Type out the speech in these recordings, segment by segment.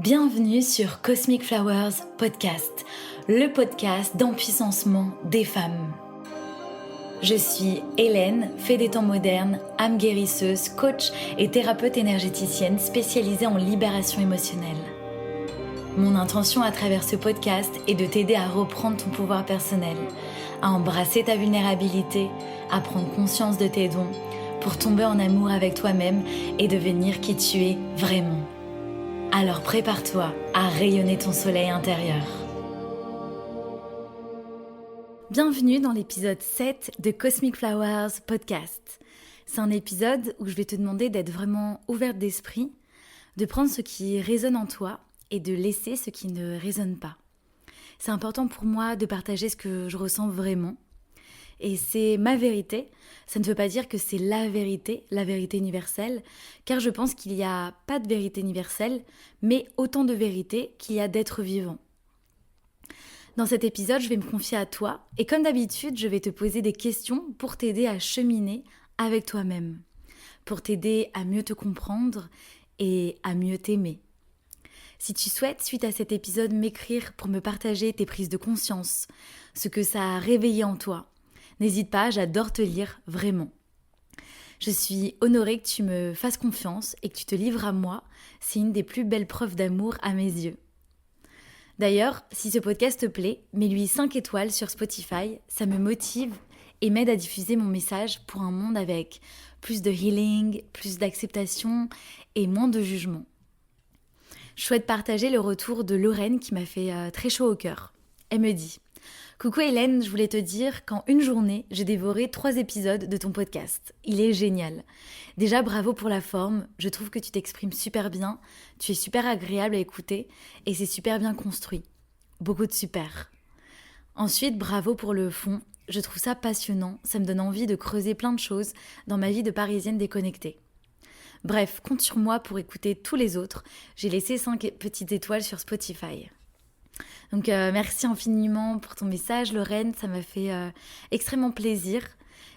Bienvenue sur Cosmic Flowers Podcast, le podcast d'empuissancement des femmes. Je suis Hélène, fée des temps modernes, âme guérisseuse, coach et thérapeute énergéticienne spécialisée en libération émotionnelle. Mon intention à travers ce podcast est de t'aider à reprendre ton pouvoir personnel, à embrasser ta vulnérabilité, à prendre conscience de tes dons, pour tomber en amour avec toi-même et devenir qui tu es vraiment. Alors prépare-toi à rayonner ton soleil intérieur. Bienvenue dans l'épisode 7 de Cosmic Flowers Podcast. C'est un épisode où je vais te demander d'être vraiment ouverte d'esprit, de prendre ce qui résonne en toi et de laisser ce qui ne résonne pas. C'est important pour moi de partager ce que je ressens vraiment. Et c'est ma vérité, ça ne veut pas dire que c'est la vérité universelle, car je pense qu'il n'y a pas de vérité universelle, mais autant de vérité qu'il y a d'êtres vivants. Dans cet épisode, je vais me confier à toi, et comme d'habitude, je vais te poser des questions pour t'aider à cheminer avec toi-même, pour t'aider à mieux te comprendre et à mieux t'aimer. Si tu souhaites, suite à cet épisode, m'écrire pour me partager tes prises de conscience, ce que ça a réveillé en toi, n'hésite pas, j'adore te lire, vraiment. Je suis honorée que tu me fasses confiance et que tu te livres à moi. C'est une des plus belles preuves d'amour à mes yeux. D'ailleurs, si ce podcast te plaît, mets-lui 5 étoiles sur Spotify, ça me motive et m'aide à diffuser mon message pour un monde avec plus de healing, plus d'acceptation et moins de jugement. Je souhaite partager le retour de Lorraine qui m'a fait très chaud au cœur. Elle me dit: coucou Hélène, je voulais te dire qu'en une journée, j'ai dévoré 3 épisodes de ton podcast. Il est génial. Déjà, bravo pour la forme. Je trouve que tu t'exprimes super bien, tu es super agréable à écouter et c'est super bien construit. Beaucoup de super. Ensuite, bravo pour le fond. Je trouve ça passionnant. Ça me donne envie de creuser plein de choses dans ma vie de parisienne déconnectée. Bref, compte sur moi pour écouter tous les autres. J'ai laissé 5 petites étoiles sur Spotify. Donc merci infiniment pour ton message Lorraine, ça m'a fait extrêmement plaisir.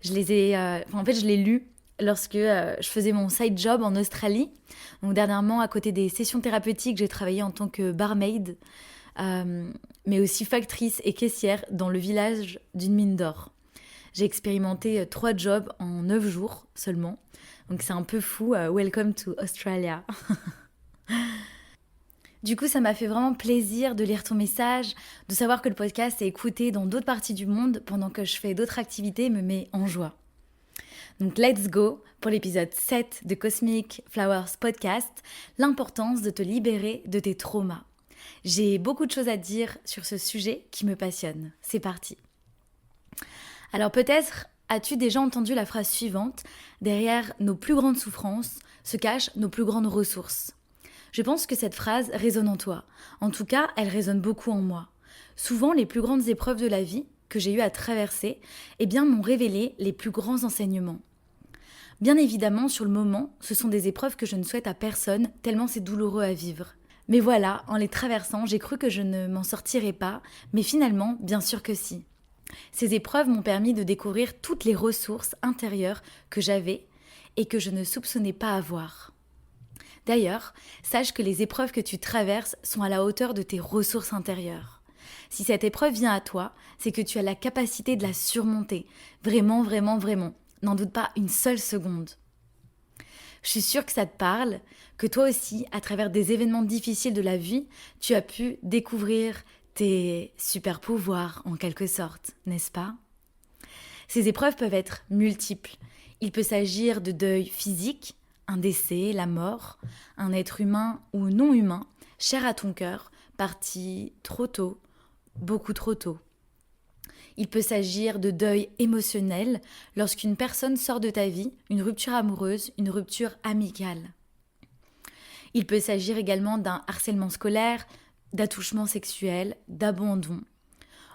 Je l'ai lu lorsque je faisais mon side job en Australie. Donc dernièrement, à côté des sessions thérapeutiques, j'ai travaillé en tant que barmaid, mais aussi factrice et caissière dans le village d'une mine d'or. J'ai expérimenté 3 jobs en 9 jours seulement, donc c'est un peu fou. Welcome to Australia. Du coup, ça m'a fait vraiment plaisir de lire ton message, de savoir que le podcast est écouté dans d'autres parties du monde pendant que je fais d'autres activités et me met en joie. Donc let's go pour l'épisode 7 de Cosmic Flowers Podcast, l'importance de te libérer de tes traumas. J'ai beaucoup de choses à dire sur ce sujet qui me passionne. C'est parti. Alors peut-être as-tu déjà entendu la phrase suivante: derrière nos plus grandes souffrances se cachent nos plus grandes ressources. Je pense que cette phrase résonne en toi. En tout cas, elle résonne beaucoup en moi. Souvent, les plus grandes épreuves de la vie que j'ai eu à traverser, m'ont révélé les plus grands enseignements. Bien évidemment, sur le moment, ce sont des épreuves que je ne souhaite à personne, tellement c'est douloureux à vivre. Mais voilà, en les traversant, j'ai cru que je ne m'en sortirais pas, mais finalement, bien sûr que si. Ces épreuves m'ont permis de découvrir toutes les ressources intérieures que j'avais et que je ne soupçonnais pas avoir. D'ailleurs, sache que les épreuves que tu traverses sont à la hauteur de tes ressources intérieures. Si cette épreuve vient à toi, c'est que tu as la capacité de la surmonter. Vraiment, vraiment, vraiment. N'en doute pas une seule seconde. Je suis sûre que ça te parle, que toi aussi, à travers des événements difficiles de la vie, tu as pu découvrir tes super pouvoirs en quelque sorte, n'est-ce pas ? Ces épreuves peuvent être multiples. Il peut s'agir de deuil physique, un décès, la mort, un être humain ou non humain, cher à ton cœur, parti trop tôt, beaucoup trop tôt. Il peut s'agir de deuil émotionnel lorsqu'une personne sort de ta vie, une rupture amoureuse, une rupture amicale. Il peut s'agir également d'un harcèlement scolaire, d'attouchement sexuel, d'abandon.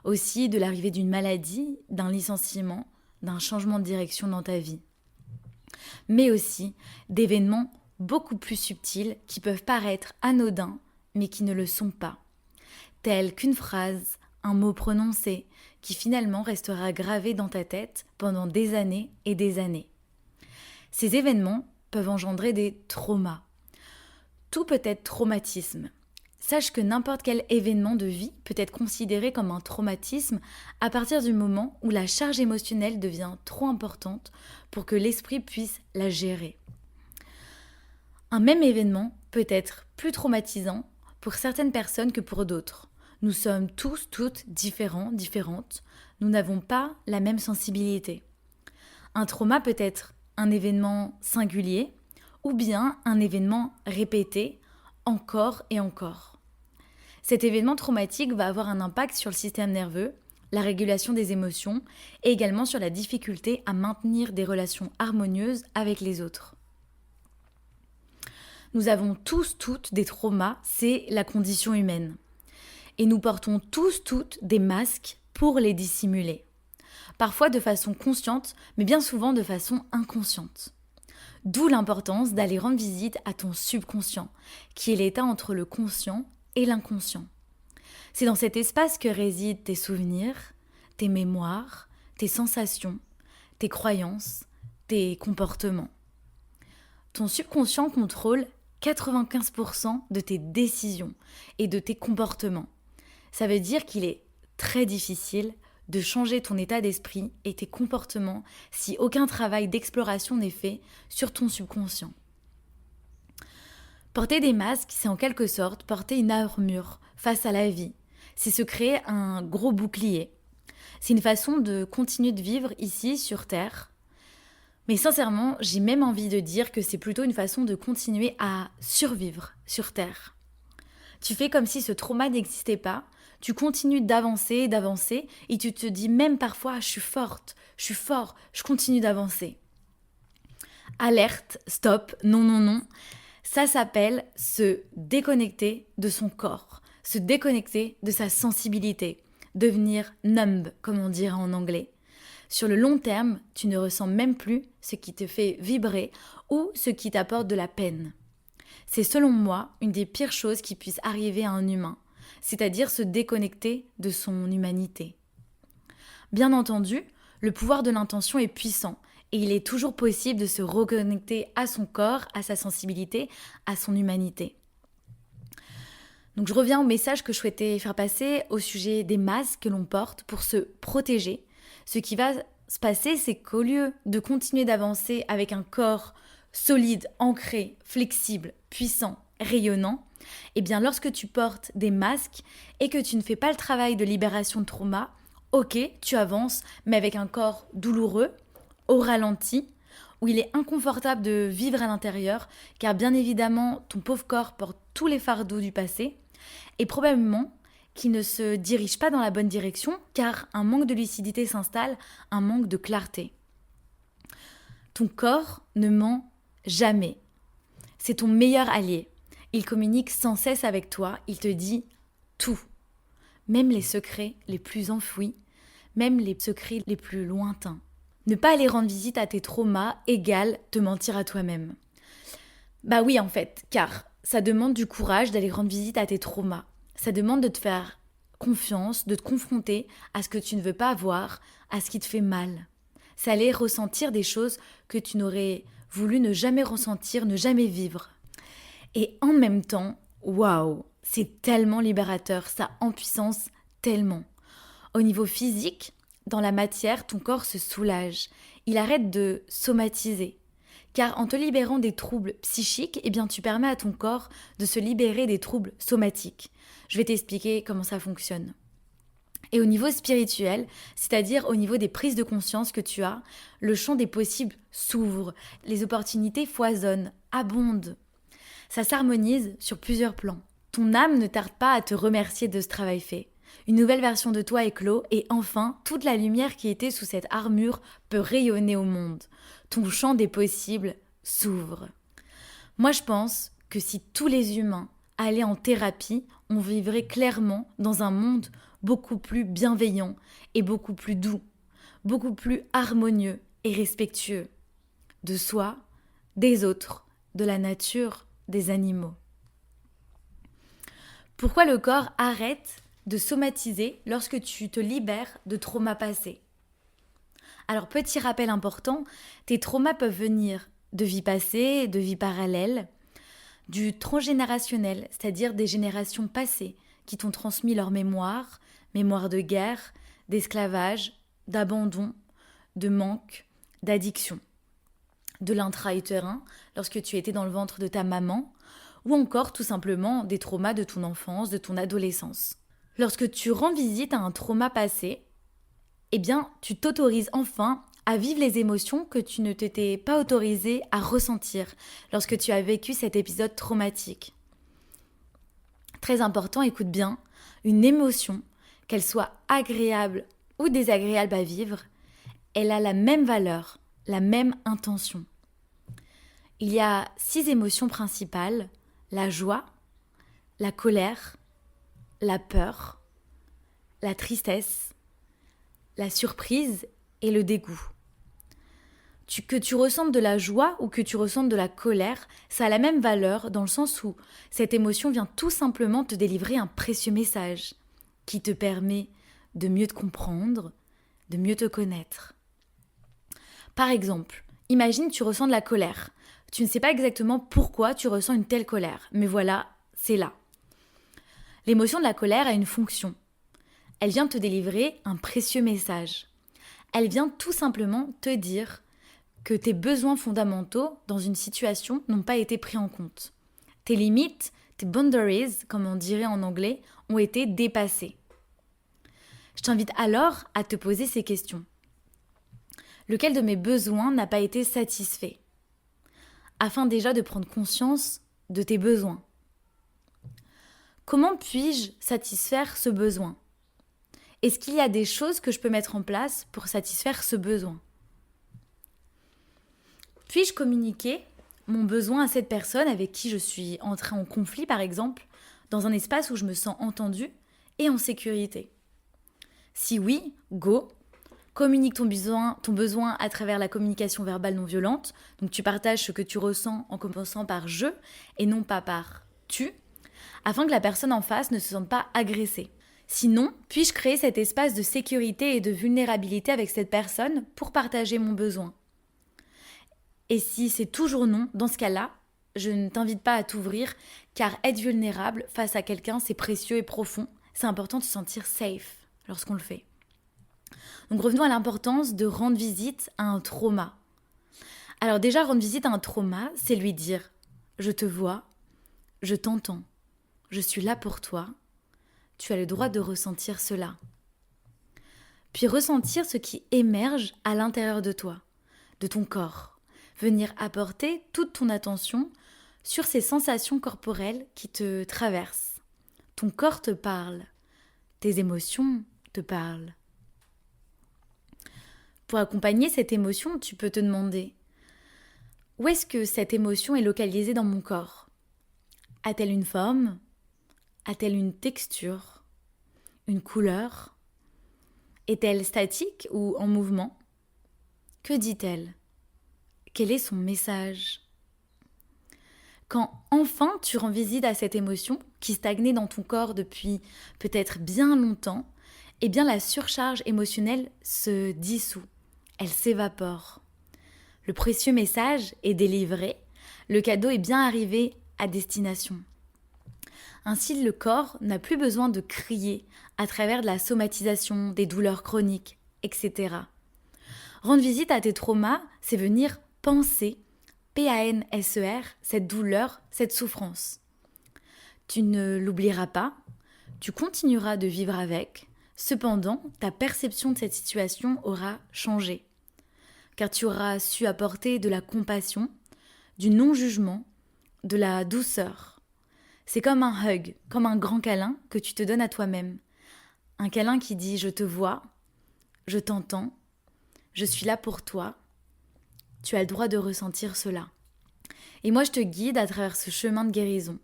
Aussi de l'arrivée d'une maladie, d'un licenciement, d'un changement de direction dans ta vie. Mais aussi d'événements beaucoup plus subtils qui peuvent paraître anodins, mais qui ne le sont pas. Tels qu'une phrase, un mot prononcé, qui finalement restera gravé dans ta tête pendant des années et des années. Ces événements peuvent engendrer des traumas. Tout peut être traumatisme. Sache que n'importe quel événement de vie peut être considéré comme un traumatisme à partir du moment où la charge émotionnelle devient trop importante pour que l'esprit puisse la gérer. Un même événement peut être plus traumatisant pour certaines personnes que pour d'autres. Nous sommes tous, toutes différents, différentes. Nous n'avons pas la même sensibilité. Un trauma peut être un événement singulier ou bien un événement répété encore et encore. Cet événement traumatique va avoir un impact sur le système nerveux, la régulation des émotions et également sur la difficulté à maintenir des relations harmonieuses avec les autres. Nous avons tous, toutes des traumas, c'est la condition humaine. Et nous portons tous, toutes des masques pour les dissimuler. Parfois de façon consciente, mais bien souvent de façon inconsciente. D'où l'importance d'aller rendre visite à ton subconscient, qui est l'état entre le conscient et l'inconscient. C'est dans cet espace que résident tes souvenirs, tes mémoires, tes sensations, tes croyances, tes comportements. Ton subconscient contrôle 95% de tes décisions et de tes comportements. Ça veut dire qu'il est très difficile de changer ton état d'esprit et tes comportements si aucun travail d'exploration n'est fait sur ton subconscient. Porter des masques, c'est en quelque sorte porter une armure face à la vie. C'est se créer un gros bouclier. C'est une façon de continuer de vivre ici sur Terre. Mais sincèrement, j'ai même envie de dire que c'est plutôt une façon de continuer à survivre sur Terre. Tu fais comme si ce trauma n'existait pas, tu continues d'avancer, d'avancer, et tu te dis même parfois « je suis forte, je suis fort, je continue d'avancer ». Alerte, stop, non, non, non. Ça s'appelle se déconnecter de son corps, se déconnecter de sa sensibilité, devenir numb, comme on dirait en anglais. Sur le long terme, tu ne ressens même plus ce qui te fait vibrer ou ce qui t'apporte de la peine. C'est selon moi une des pires choses qui puissent arriver à un humain, c'est-à-dire se déconnecter de son humanité. Bien entendu, le pouvoir de l'intention est puissant et il est toujours possible de se reconnecter à son corps, à sa sensibilité, à son humanité. Donc je reviens au message que je souhaitais faire passer au sujet des masques que l'on porte pour se protéger. Ce qui va se passer, c'est qu'au lieu de continuer d'avancer avec un corps solide, ancré, flexible, puissant, rayonnant, eh bien lorsque tu portes des masques et que tu ne fais pas le travail de libération de trauma, ok, tu avances, mais avec un corps douloureux, au ralenti, où il est inconfortable de vivre à l'intérieur, car bien évidemment, ton pauvre corps porte tous les fardeaux du passé, et probablement qui ne se dirige pas dans la bonne direction car un manque de lucidité s'installe, un manque de clarté. Ton corps ne ment jamais. C'est ton meilleur allié. Il communique sans cesse avec toi, il te dit tout. Même les secrets les plus enfouis, même les secrets les plus lointains. Ne pas aller rendre visite à tes traumas égale te mentir à toi-même. Bah oui en fait, car ça demande du courage d'aller rendre visite à tes traumas. Ça demande de te faire confiance, de te confronter à ce que tu ne veux pas voir, à ce qui te fait mal. C'est aller ressentir des choses que tu n'aurais voulu ne jamais ressentir, ne jamais vivre. Et en même temps, waouh, c'est tellement libérateur, ça en puissance tellement. Au niveau physique, dans la matière, ton corps se soulage. Il arrête de somatiser. Car en te libérant des troubles psychiques, eh bien, tu permets à ton corps de se libérer des troubles somatiques. Je vais t'expliquer comment ça fonctionne. Et au niveau spirituel, c'est-à-dire au niveau des prises de conscience que tu as, le champ des possibles s'ouvre, les opportunités foisonnent, abondent. Ça s'harmonise sur plusieurs plans. Ton âme ne tarde pas à te remercier de ce travail fait. Une nouvelle version de toi éclot et enfin, toute la lumière qui était sous cette armure peut rayonner au monde. Ton champ des possibles s'ouvre. Moi, je pense que si tous les humains allaient en thérapie, on vivrait clairement dans un monde beaucoup plus bienveillant et beaucoup plus doux, beaucoup plus harmonieux et respectueux de soi, des autres, de la nature, des animaux. Pourquoi le corps arrête de somatiser lorsque tu te libères de traumas passés? Alors, petit rappel important, tes traumas peuvent venir de vies passées, de vies parallèles, du transgénérationnel, c'est-à-dire des générations passées qui t'ont transmis leur mémoire de guerre, d'esclavage, d'abandon, de manque, d'addiction, de l'intra-utérin lorsque tu étais dans le ventre de ta maman, ou encore tout simplement des traumas de ton enfance, de ton adolescence. Lorsque tu rends visite à un trauma passé, eh bien, tu t'autorises enfin à vivre les émotions que tu ne t'étais pas autorisé à ressentir lorsque tu as vécu cet épisode traumatique. Très important, écoute bien, une émotion, qu'elle soit agréable ou désagréable à vivre, elle a la même valeur, la même intention. Il y a 6 émotions principales: la joie, la colère, la peur, la tristesse, la surprise et le dégoût. Que tu ressentes de la joie ou que tu ressentes de la colère, ça a la même valeur dans le sens où cette émotion vient tout simplement te délivrer un précieux message qui te permet de mieux te comprendre, de mieux te connaître. Par exemple, imagine tu ressens de la colère. Tu ne sais pas exactement pourquoi tu ressens une telle colère, mais voilà, c'est là. L'émotion de la colère a une fonction. Elle vient te délivrer un précieux message. Elle vient tout simplement te dire que tes besoins fondamentaux dans une situation n'ont pas été pris en compte. Tes limites, tes boundaries, comme on dirait en anglais, ont été dépassées. Je t'invite alors à te poser ces questions. Lequel de mes besoins n'a pas été satisfait? Afin déjà de prendre conscience de tes besoins. Comment puis-je satisfaire ce besoin? Est-ce qu'il y a des choses que je peux mettre en place pour satisfaire ce besoin? Puis-je communiquer mon besoin à cette personne avec qui je suis entrée en conflit, par exemple, dans un espace où je me sens entendue et en sécurité? Si oui, go! Communique ton besoin à travers la communication verbale non violente. Donc tu partages ce que tu ressens en commençant par je et non pas par tu, afin que la personne en face ne se sente pas agressée. Sinon, puis-je créer cet espace de sécurité et de vulnérabilité avec cette personne pour partager mon besoin? Et si c'est toujours non, dans ce cas-là, je ne t'invite pas à t'ouvrir, car être vulnérable face à quelqu'un, c'est précieux et profond. C'est important de se sentir safe lorsqu'on le fait. Donc revenons à l'importance de rendre visite à un trauma. Alors déjà, rendre visite à un trauma, c'est lui dire « Je te vois, je t'entends, je suis là pour toi, tu as le droit de ressentir cela. » Puis ressentir ce qui émerge à l'intérieur de toi, de ton corps. Venir apporter toute ton attention sur ces sensations corporelles qui te traversent. Ton corps te parle, tes émotions te parlent. Pour accompagner cette émotion, tu peux te demander: où est-ce que cette émotion est localisée dans mon corps? A-t-elle une forme? A-t-elle une texture? Une couleur? Est-elle statique ou en mouvement? Que dit-elle? Quel est son message? Quand enfin tu rends visite à cette émotion qui stagnait dans ton corps depuis peut-être bien longtemps, eh bien la surcharge émotionnelle se dissout, elle s'évapore. Le précieux message est délivré, le cadeau est bien arrivé à destination. Ainsi, le corps n'a plus besoin de crier à travers de la somatisation, des douleurs chroniques, etc. Rendre visite à tes traumas, c'est venir penser, P-A-N-S-E-R, cette douleur, cette souffrance. Tu ne l'oublieras pas, tu continueras de vivre avec, cependant, ta perception de cette situation aura changé. Car tu auras su apporter de la compassion, du non-jugement, de la douceur. C'est comme un hug, comme un grand câlin que tu te donnes à toi-même. Un câlin qui dit « je te vois, je t'entends, je suis là pour toi ». Tu as le droit de ressentir cela. Et moi, je te guide à travers ce chemin de guérison.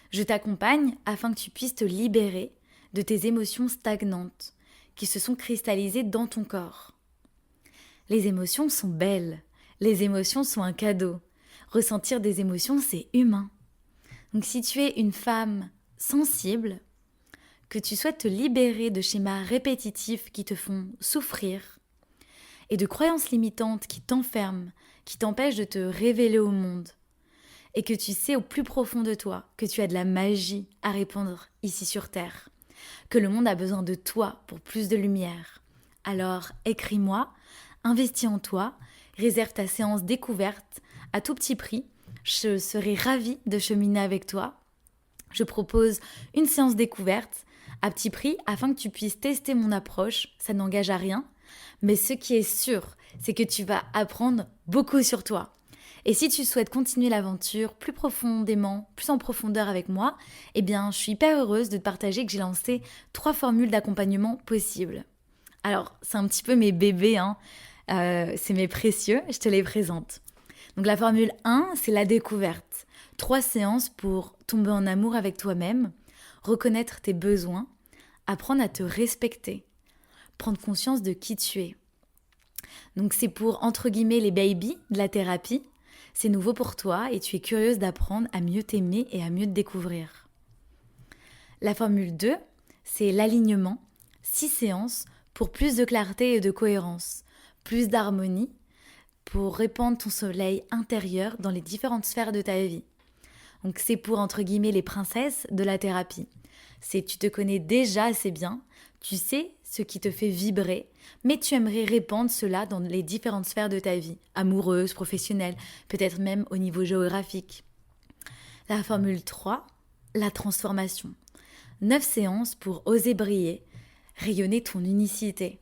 Je t'accompagne afin que tu puisses te libérer de tes émotions stagnantes qui se sont cristallisées dans ton corps. Les émotions sont belles. Les émotions sont un cadeau. Ressentir des émotions, c'est humain. Donc si tu es une femme sensible, que tu souhaites te libérer de schémas répétitifs qui te font souffrir et de croyances limitantes qui t'enferment, qui t'empêchent de te révéler au monde, et que tu sais au plus profond de toi que tu as de la magie à répandre ici sur Terre, que le monde a besoin de toi pour plus de lumière. Alors écris-moi, investis en toi, réserve ta séance découverte à tout petit prix. Je serai ravie de cheminer avec toi. Je propose une séance découverte à petit prix afin que tu puisses tester mon approche. Ça n'engage à rien. Mais ce qui est sûr, c'est que tu vas apprendre beaucoup sur toi. Et si tu souhaites continuer l'aventure plus profondément, plus en profondeur avec moi, eh bien, je suis hyper heureuse de te partager que j'ai lancé 3 formules d'accompagnement possibles. Alors, c'est un petit peu mes bébés, hein. C'est mes précieux, je te les présente. Donc la formule 1, c'est la découverte. 3 séances pour tomber en amour avec toi-même, reconnaître tes besoins, apprendre à te respecter, prendre conscience de qui tu es. Donc c'est pour, entre guillemets, les babies de la thérapie. C'est nouveau pour toi et tu es curieuse d'apprendre à mieux t'aimer et à mieux te découvrir. La formule 2, c'est l'alignement. 6 séances pour plus de clarté et de cohérence, plus d'harmonie, pour répandre ton soleil intérieur dans les différentes sphères de ta vie. Donc c'est pour, entre guillemets, les princesses de la thérapie. C'est tu te connais déjà assez bien, tu sais ce qui te fait vibrer, mais tu aimerais répandre cela dans les différentes sphères de ta vie, amoureuse, professionnelle, peut-être même au niveau géographique. La formule 3, la transformation. 9 séances pour oser briller, rayonner ton unicité,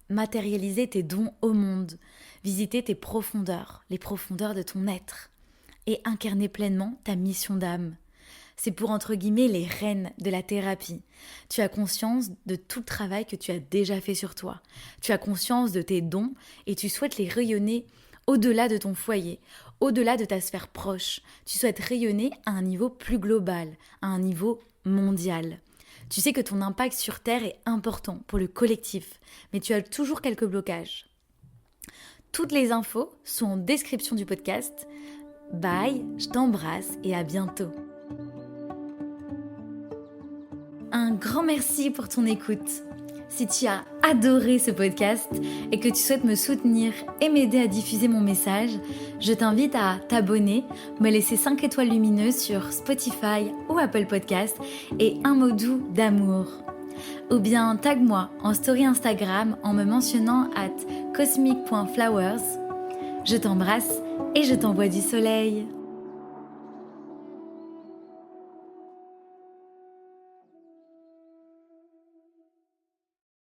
matérialiser tes dons au monde, visiter tes profondeurs, les profondeurs de ton être, et incarner pleinement ta mission d'âme. C'est pour, entre guillemets, les reines de la thérapie. Tu as conscience de tout le travail que tu as déjà fait sur toi. Tu as conscience de tes dons et tu souhaites les rayonner au-delà de ton foyer, au-delà de ta sphère proche. Tu souhaites rayonner à un niveau plus global, à un niveau mondial. Tu sais que ton impact sur Terre est important pour le collectif, mais tu as toujours quelques blocages. Toutes les infos sont en description du podcast. Bye, je t'embrasse et à bientôt. Un grand merci pour ton écoute. Si tu as adoré ce podcast et que tu souhaites me soutenir et m'aider à diffuser mon message, je t'invite à t'abonner, me laisser 5 étoiles lumineuses sur Spotify ou Apple Podcast et un mot doux d'amour. Ou bien tag-moi en story Instagram en me mentionnant @cosmic.flowers. Je t'embrasse et je t'envoie du soleil.